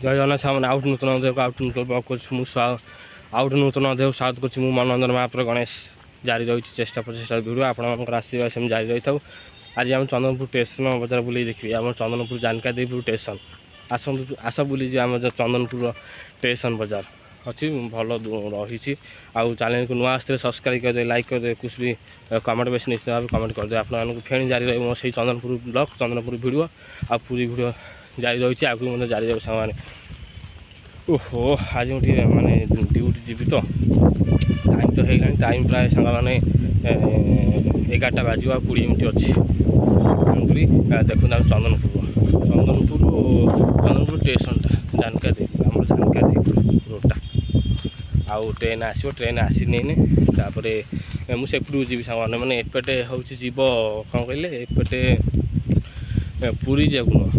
ଜୟ Jagannath ସାମନେ out ନୂତନ ଦେହକୁ out ନୂତନ ବ୍ଲଗ୍ କରୁଛି ମୁଁ ଆଉଟ୍ ନୂତନ ଦେହକୁ ସ୍ୱାଗତ କରୁଛି ମୁଁ ମନୋରଞ୍ଜନ ମହାପ୍ରଭୁ ଗଣେଶ। ଜାରି ରହିଛି ଚେଷ୍ଟା ପ୍ରଚେଷ୍ଟା ଭିଡ଼ିଓ ଆପଣମାନଙ୍କର ଆସିବା ସେମିତି ଜାରି ରହିଥାଉ। ଆଜି ଆମେ ଚନ୍ଦନପୁର ଷ୍ଟେସନ ବଜାର ବୁଲେଇ ଦେଖିବି। ଆମର ଚନ୍ଦନପୁର ଜାନକାଦେଇପୁର ଷ୍ଟେସନ ଆସ ବୁଲିଯିବା। ଆମର ଚନ୍ଦନପୁର ଷ୍ଟେସନ ବଜାର ଅଛି ଭଲ ରହିଛି। ଆଉ ଚ୍ୟାନେଲକୁ ନୂଆ ଆସିଥିଲେ ସବସ୍କ୍ରାଇବ୍ କରିଦେବେ, ଲାଇକ୍ କରିଦେବେ, କୁछ ବି କମେଣ୍ଟ ବେଶୀ ନିଶ୍ଚିତ ଭାବେ କମେଣ୍ଟ କରିଦେବେ। ଆପଣମାନଙ୍କୁ ଫେଣି ଜାରି ରହିବ ମୋ ସେଇ ଚନ୍ଦନପୁର ବ୍ଲଗ୍ ଚନ୍ଦନପୁର ଭିଡ଼ିଓ ଆଉ ପୁରୀ ଭିଡ଼ିଓ ଜାରି ରହିଛି। ଆଗକୁ ମଧ୍ୟ ଜାରି ରହିବ ସାଙ୍ଗମାନେ। ଓହୋ ଆଜି ମୁଁ ଟିକେ ମାନେ ଡ୍ୟୁଟି ଯିବି ତ ଟାଇମ୍ ତ ହେଇଗଲାଣି। ଟାଇମ୍ ପ୍ରାୟ ସାଙ୍ଗମାନେ 11ଟା ବାଜିବ ଆଉ 20 ମିନିଟ୍ ଅଛି। ତେଣୁକରି ଦେଖନ୍ତୁ ଆମେ ଚନ୍ଦନପୁର ଷ୍ଟେସନଟା ଜାନକାଦେଇପୁର ଆମର ଜାନକାଦେଇପୁର ରୋଡ଼ଟା। ଆଉ ଟ୍ରେନ୍ ଆସିବ, ଟ୍ରେନ୍ ଆସିନି ତାପରେ ମୁଁ ସେପଟକୁ ଯିବି ସାଙ୍ଗମାନେ। ମାନେ ଏପଟେ ହେଉଛି ଯିବ କ'ଣ କହିଲେ ଏପଟେ ପୁରୀ ଯାକୁ ନୁହଁ,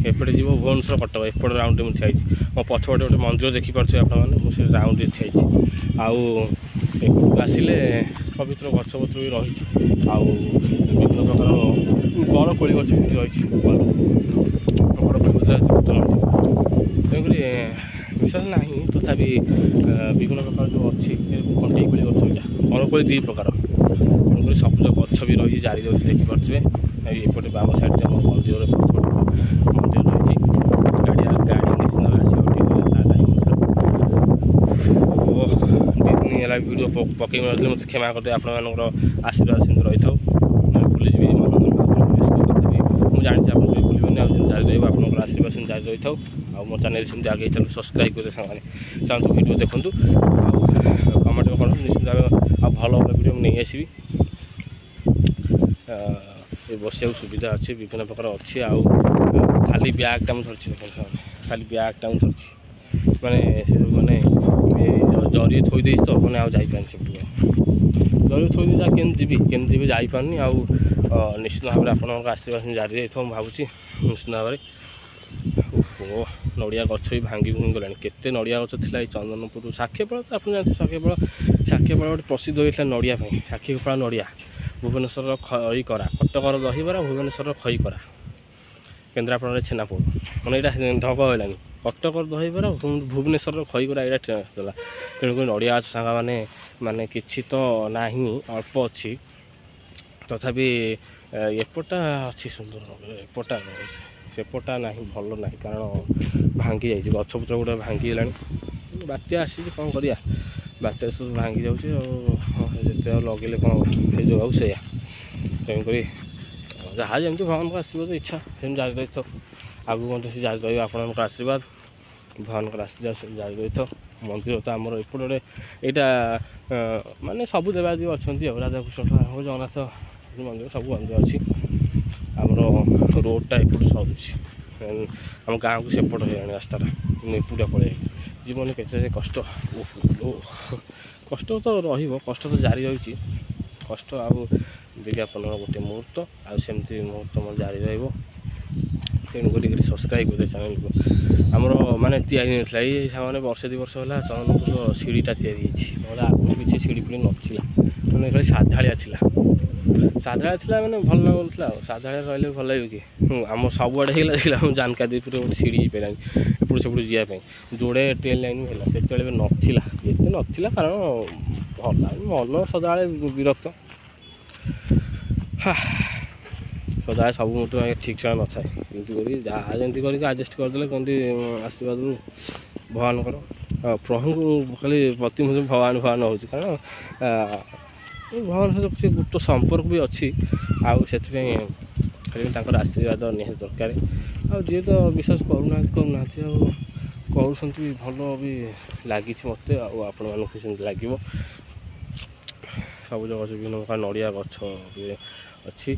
ଏପଟେ ଯିବ ଭୁବନେଶ୍ୱର କଟକ। ଏପଟ ରାଉଣ୍ଡରେ ମୁଁ ଠିଆ ହେଇଛି। ମୋ ପଛପଟେ ଗୋଟେ ମନ୍ଦିର ଦେଖିପାରୁଥିବେ ଆପଣମାନେ, ମୁଁ ସେ ରାଉଣ୍ଡରେ ଠିଆ ହେଇଛି। ଆଉ ଏପଟକୁ ଆସିଲେ ପବିତ୍ର ଗଛ ପତ୍ର ବି ରହିଛି। ଆଉ ବିଭିନ୍ନ ପ୍ରକାର ବଡ଼ କୋଳି ଗଛ ବି ରହିଛି। ବଡ଼ କୋଳି ଗଛ ରହିଛି। ତେଣୁକରି ବିଶ୍ୱାସ ନାହିଁ ତଥାପି ବିଭିନ୍ନ ପ୍ରକାର ଯେଉଁ ଅଛି କଣ୍ଟେଇ କୋଳି ଗଛ ଏଇଟା ବଡ଼ କୋଳି 2 ପ୍ରକାର। ତେଣୁକରି ସବୁଜ ଗଛ ବି ରହିଛି ଜାରି ରହିଛି ଦେଖିପାରୁଥିବେ। ଏପଟେ ବାମ ସାଇଡ଼୍ରେ ଆମ ମନ୍ଦିରରେ ମନ୍ଦିର ରହିଛି। ଗାଡ଼ି ନିଶ୍ଚିତ ଆସିବ ଟିକେ ତା ଟାଇମ୍ ମଧ୍ୟରେ। 2 ଦିନ ହେଲା ଭିଡ଼ିଓ ପକେଇ ନଥିଲି, ମୋତେ କ୍ଷମା କରିଦେବେ। ଆପଣମାନଙ୍କର ଆଶୀର୍ବାଦ ସେମିତି ରହିଥାଉ। ଭୁଲିଯିବି ତଥାପି ମୁଁ ଜାଣିଛି ଆପଣ କେବେ ଭୁଲିବେନି। ଆଉ ଯେମିତି ଜାରି ରହିବ ଆପଣଙ୍କର ଆଶୀର୍ବାଦ ସେମିତି ଜାରି ରହିଥାଉ। ଆଉ ମୋ ଚ୍ୟାନେଲ୍ ସେମିତି ଆଗେଇ ଚାଲୁ। ସବସ୍କ୍ରାଇବ୍ କରିବେ ସାଙ୍ଗମାନେ, ଚାଲନ୍ତୁ ଭିଡ଼ିଓ ଦେଖନ୍ତୁ ଆଉ କମେଣ୍ଟ କରନ୍ତୁ ନିଶ୍ଚିତ ଭାବେ। ଆଉ ଭଲ ଭଲ ଭିଡ଼ିଓ ମୁଁ ନେଇ ଆସିବି। ବସିବାକୁ ସୁବିଧା ଅଛି, ବିଭିନ୍ନ ପ୍ରକାର ଅଛି। ଆଉ ଖାଲି ବ୍ୟାଗ୍ଟା ମୁଁ ଧରିଛି ଦେଖନ୍ତୁ, ଖାଲି ବ୍ୟାଗ୍ଟା ମୁଁ ଧରିଛି। ମାନେ ସେ ମାନେ ଜରିରେ ଥୋଇ ଦେଇଛି ତ ମାନେ ଆଉ ଯାଇପାରୁନି ସେପଟକୁ। ଜରିରେ ଥୋଇ ଦେଇଛି କେମିତି ଯିବି ଯାଇପାରୁନି। ଆଉ ନିଶ୍ଚିତ ଭାବରେ ଆପଣଙ୍କ ଆଶୀର୍ବାଦ ଜାରି ରହିଥିବ ମୁଁ ଭାବୁଛି ନିଶ୍ଚିତ ଭାବରେ। ଓହୋ ନଡ଼ିଆ ଗଛ ବି ଭାଙ୍ଗି ଗଲାଣି। କେତେ ନଡ଼ିଆ ଗଛ ଥିଲା ଏଇ ଚନ୍ଦନପୁର। ସାକ୍ଷୀଗୋପାଳ ତ ଆପଣ ଜାଣିଥିବେ, ସାକ୍ଷୀଗୋପାଳ ଗୋଟେ ପ୍ରସିଦ୍ଧ ହୋଇଥିଲା ନଡ଼ିଆ ପାଇଁ। ସାକ୍ଷୀଗୋପାଳ ନଡ଼ିଆ, ଭୁବନେଶ୍ୱରର ଖଇକରା, କଟକର ଦହିବରା, ଭୁବନେଶ୍ୱରର ଖଇକରା, କେନ୍ଦ୍ରାପଡ଼ାରେ ଛେନାପୋଡ଼। ମାନେ ଏଇଟା ଢଗ ହେଲାନି। କଟକର ଦହିବରା, ଭୁବନେଶ୍ୱରର ଖଇକରା ଏଇଟା ଥିଲା। ତେଣୁକରି ନଡ଼ିଆ ଗଛ ସାଙ୍ଗମାନେ ମାନେ କିଛି ତ ନାହିଁ, ଅଳ୍ପ ଅଛି। ତଥାପି ଏପଟଟା ଅଛି ସୁନ୍ଦର, ଏପଟଟା ସେପଟଟା ନାହିଁ, ଭଲ ନାହିଁ। କାରଣ ଭାଙ୍ଗି ଯାଇଛି, ଗଛପତ୍ର ଗୁଡ଼ା ଭାଙ୍ଗିଗଲାଣି। ବାତ୍ୟା ଆସିଛି କ'ଣ କରିବା, ବାତ୍ୟାରେ ସବୁ ଭାଙ୍ଗି ଯାଉଛି। ଆଉ ଯେତେ ଆଉ ଲଗେଇଲେ କ'ଣ ହେଇଯିବ ଆଉ ସେଇଆ। ତେଣୁକରି ଯାହା ଯେମିତି ଭଗବାନଙ୍କ ଆଶୀର୍ବାଦ ଇଚ୍ଛା ସେମିତି ଜାରି ରହିଥାଉ। ଆଗକୁ ମଧ୍ୟ ସେ ଜାରି ରହିବ ଆପଣଙ୍କ ଆଶୀର୍ବାଦ, ଭଗବାନଙ୍କର ଆଶୀର୍ବାଦ ସେମିତି ଜାରି ରହିଥାଉ। ମନ୍ଦିର ତ ଆମର ଏପଟେ ଏଇଟା ମାନେ ସବୁ ଦେବାଦେବୀ ଅଛନ୍ତି ଆଉ ରାଧାକୃଷ୍ଣ ଜଗନ୍ନାଥ ମନ୍ଦିର ସବୁ ମନ୍ଦିର ଅଛି। ଆମର ରୋଡ଼ଟା ଏପଟୁ ସରୁଛି, ଆମ ଗାଁକୁ ସେପଟ ହେଇଗଲାଣି ରାସ୍ତାଟା। ଏପଟେ ପଳେଇ ଜୀବନ କେତେ କଷ୍ଟ। କଷ୍ଟ ତ ରହିବ, କଷ୍ଟ ତ ଜାରି ରହିଛି। କଷ୍ଟ ଆଉ ବିଜ୍ଞାପନର ଗୋଟେ ମୁହୂର୍ତ୍ତ, ଆଉ ସେମିତି ମୁହୂର୍ତ୍ତ ମୋର ଜାରି ରହିବ। ତେଣୁକରି ସବସ୍କ୍ରାଇବ୍ କରିବେ ଚ୍ୟାନେଲକୁ। ଆମର ମାନେ ତିଆରି ହେଇନଥିଲା, ଏଇ ସାଙ୍ଗମାନେ ବର୍ଷେ 2 ବର୍ଷ ହେଲା ଚନ୍ଦନପୁର ସିଡ଼ିଟା ତିଆରି ହେଇଛି। ନହେଲେ ଆଗରୁ କିଛି ସିଡ଼ି ଫିଡ଼ି ନଥିଲା। ମାନେ ଖାଲି ସାଧାଳିଆ ଥିଲା ମାନେ ଭଲ ଲାଗୁନଥିଲା। ଆଉ ସାଧାଳିଆ ରହିଲେ ଭଲ ଲାଗିବ କି? ଆମ ସବୁଆଡ଼େ ହେଇଗଲା ଦେଖିଲା ମୁଁ ଜାନକାଦେଇପୁରରେ ଗୋଟେ ସିଡ଼ି ହେଇପାରିଲାନି ଏପଟୁ ସେପଟୁ ଯିବା ପାଇଁ। ଯୋଡ଼େ ଟ୍ରେନ୍ ଲାଇନ୍ ହେଲା, ସେତେବେଳେ ବି ନଥିଲା, ଏତେ ନଥିଲା। କାରଣ ଭଲ ମନ ସଦାବେଳେ ବିରକ୍ତ। ସଦାବେଳେ ସବୁ ମୁଠୁ ଠିକ୍ ଠାକ୍ ନଥାଏ। ଏମିତି କରି ଯାହା ଯେମିତି କରିକି ଆଡ଼ଜଷ୍ଟ କରିଦେଲେ କେମିତି ଆଶୀର୍ବାଦରୁ ଭଗବାନଙ୍କର ପ୍ରଭୁଙ୍କୁ ଖାଲି ପ୍ରତିମୂର୍ତ୍ତି ଭଗବାନ ହେଉଛି। କାରଣ ଭଗବାନ ସହିତ କିଛି ଗୁପ୍ତ ସମ୍ପର୍କ ବି ଅଛି। ଆଉ ସେଥିପାଇଁ ଖାଲି ତାଙ୍କର ଆଶୀର୍ବାଦ ନିହାତି ଦରକାର। ଆଉ ଯିଏ ତ ବିଶ୍ୱାସ କରୁନାହାନ୍ତି ଆଉ କରୁଛନ୍ତି, ଭଲ ବି ଲାଗିଛି ମୋତେ। ଆଉ ଆପଣମାନଙ୍କୁ ସେମିତି ଲାଗିବ। ସବୁଜ ଗଛ, ବିଭିନ୍ନ ପ୍ରକାର ନଡ଼ିଆ ଗଛ ବି ଅଛି।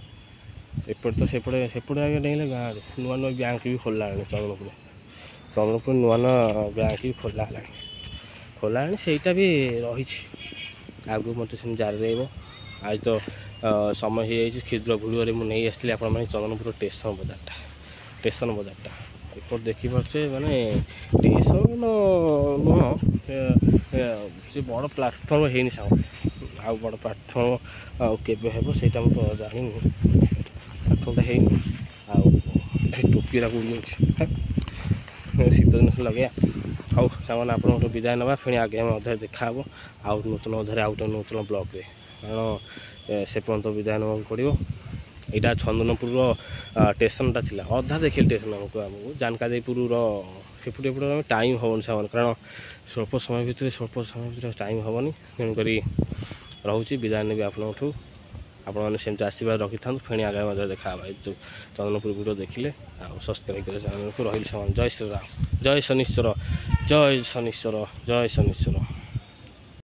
ଏପଟେ ତ ସେପଟେ ଆଜ୍ଞା ଡେଇଁଲେ ଗାଁରେ ନୂଆ ବ୍ୟାଙ୍କ ବି ଖୋଲା ହେଲାଣି। ଚନ୍ଦନପୁର ନୂଆ ବ୍ୟାଙ୍କ ବି ଖୋଲା ହେଲାଣି। ସେଇଟା ବି ରହିଛି, ଆଗକୁ ମଧ୍ୟ ସେମିତି ଜାରି ରହିବ। ଆଜି ତ ସମୟ ହେଇଯାଇଛି। କ୍ଷୁଦ୍ର ଭିଡ଼ିଓରେ ମୁଁ ନେଇ ଆସିଥିଲି ଆପଣମାନେ ଚନ୍ଦନପୁର ଷ୍ଟେସନ ବଜାରଟା। ଏପଟେ ଦେଖିପାରୁଛେ ମାନେ ଷ୍ଟେସନ ନୁହଁ, ସେ ବଡ଼ ପ୍ଲାଟଫର୍ମ ହେଇନି ସାଙ୍ଗ। ଆଉ ବଡ଼ ପ୍ଲାଟଫର୍ମ ଆଉ କେବେ ହେବ ସେଇଟା ମୁଁ ତ ଜାଣିନି। ପ୍ଲାଟଫର୍ମଟା ହେଇନି। ଆଉ ଟୋପିରା ଉଡ଼ି ଯାଉଛି। शीत दिन लगे हाउ सामान आपन विदाय ना फिर आगे आम अध्याय देखा आउ नूतन अध्याय आउ गोटे नूतन ब्लॉग कारण से पर्यटन विदाय ना पड़ो यहाँ चंदनपुर स्टेशनटा थी अधा देखिए स्टेशन आमको जानकादेपुर सेपटे एपटे टाइम हेनी से कारण स्वल्प समय भितर टाइम हेनी तेणुक रोचे विदाय ने आपठू आपने सेमती आशीर्वाद रखी था फेणी आगे मजा देखा चंदनपुर वीडियो देखिले सब्सक्राइब करें चैनल को रही जय श्रीराम जय शनिश्चर जय शनिश्चर जय शनिश्चर।